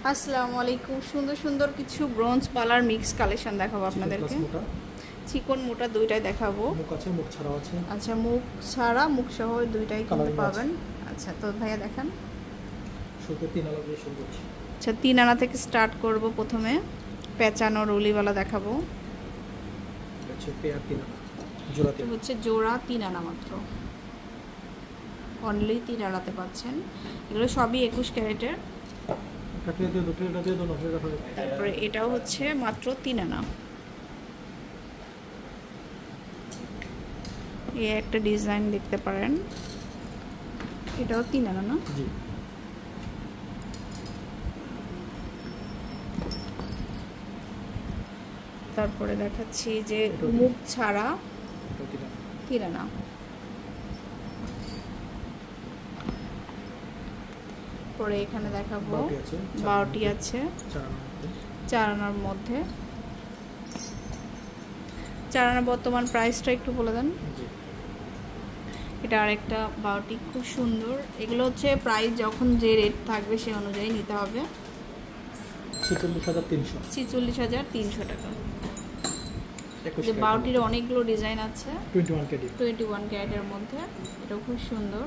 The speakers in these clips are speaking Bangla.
আসসালামু আলাইকুম। সুন্দর সুন্দর কিছু ব্রোঞ্জ পালার মিক্স কালেকশন দেখাবো আপনাদেরকে। চিকন মোটা দুইটাই দেখাবো। মুখ আছে, মুখ ছাড়াও আছে। আচ্ছা, মুখ ছাড়া মুখ সহ দুইটাই কিন্তু পাবেন। আচ্ছা, তো ভাইয়া দেখান। শুরুতে 3 আনা দিয়ে শুরু করছি। আচ্ছা, 3 আনা থেকে স্টার্ট করব। প্রথমে পেঁচানো রুলিওয়ালা দেখাবো। হচ্ছে পেয়ার 3 আনা, জোড়া 3 হচ্ছে জোড়া 3 আনা মাত্র, অনলি 3 আনাতে পাচ্ছেন। এগুলো সবই 21 ক্যারেটের। তারপরে এটাও হচ্ছে মাত্র 3 আনা। এই একটা ডিজাইন দেখতে পারেন, এটাও 3 আনা না? জি। তারপরে দেখাচ্ছি যে মুখ ছাড়া 3 আনা। পরে এখানে দেখাবো 12টি আছে 4 আনার মধ্যে। 4 আনা বর্তমান প্রাইসটা একটু বলে দেন। এটা আরেকটা 12টি, খুব সুন্দর। এগুলো হচ্ছে প্রাইস যখন যে রেট থাকবে সে অনুযায়ী নিতে হবে। 46,300 টাকা। যে 12টির অনেকগুলো ডিজাইন আছে, 21 ক্যারেটের মধ্যে। এটাও খুব সুন্দর।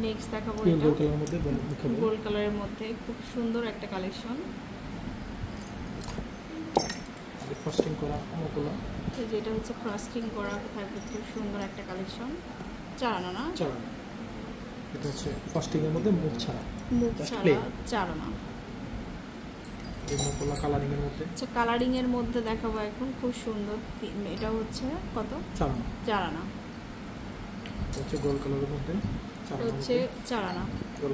নেক্সট দেখাবো গোল্ড কালারের মধ্যে খুব সুন্দর একটা কালেকশন। যেটা হচ্ছে ফ্রস্টিং করা থাকবে, খুব সুন্দর একটা কালেকশন। 4 আনা না? 4 আনা। এটা হচ্ছে ফ্রস্টিং এর মধ্যে মুখ ছাড়া 4 আনা। এই মোকলা কালারিং এর মধ্যে। আচ্ছা, কালারিং এর মধ্যে দেখাবো এখন, খুব সুন্দর। এটা হচ্ছে কত? 4 আনা। হচ্ছে গোল্ড কালারের মধ্যে হচ্ছে 4 আনা,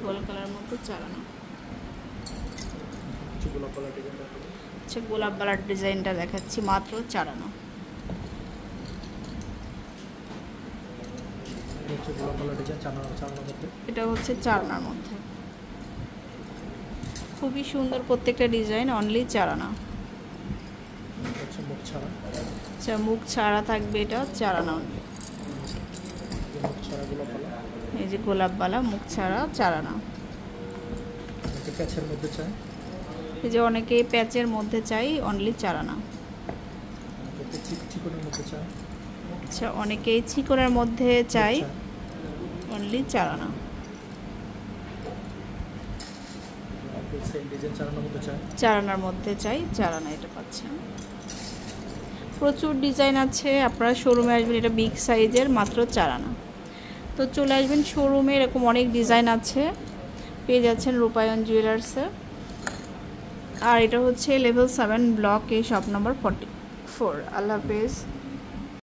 গোল্ড কালারের মধ্যে 4 আনা। আচ্ছা, গোলাপ কালার ডিজাইনটা দেখাচ্ছি, মাত্র 4 আনা। এটা হচ্ছে 4 আনার মধ্যে, খুবই সুন্দর প্রত্যেকটা ডিজাইন, অনলি 4 আনা। আচ্ছা, মুখ ছাড়া থাকবে, এটা 4 আনা অনলি। এই যে গোলাপবালা মুখ ছাড়া 4 আনা। এই যে অনেকেই প্যাচের মধ্যে চাই, অনলি 4 আনা। আচ্ছা, অনেকেই চিকনের মধ্যে চাই, অনলি 4 আনা। 4 আনার মধ্যে চাই, 4 আনা। এটা পাচ্ছেন। প্রচুর ডিজাইন আছে, আপনারা শোরুমে আসবেন। এটা বিগ সাইজের, মাত্র 4 আনা। তো চলে আসবেন শোরুমে, এরকম অনেক ডিজাইন আছে, পেয়ে যাচ্ছেন রূপায়ণ জুয়েলার্সে। আর এটা হচ্ছে লেভেল 7 ব্লক এ, শপ নাম্বার 44। আল্লাহ হাফেজ।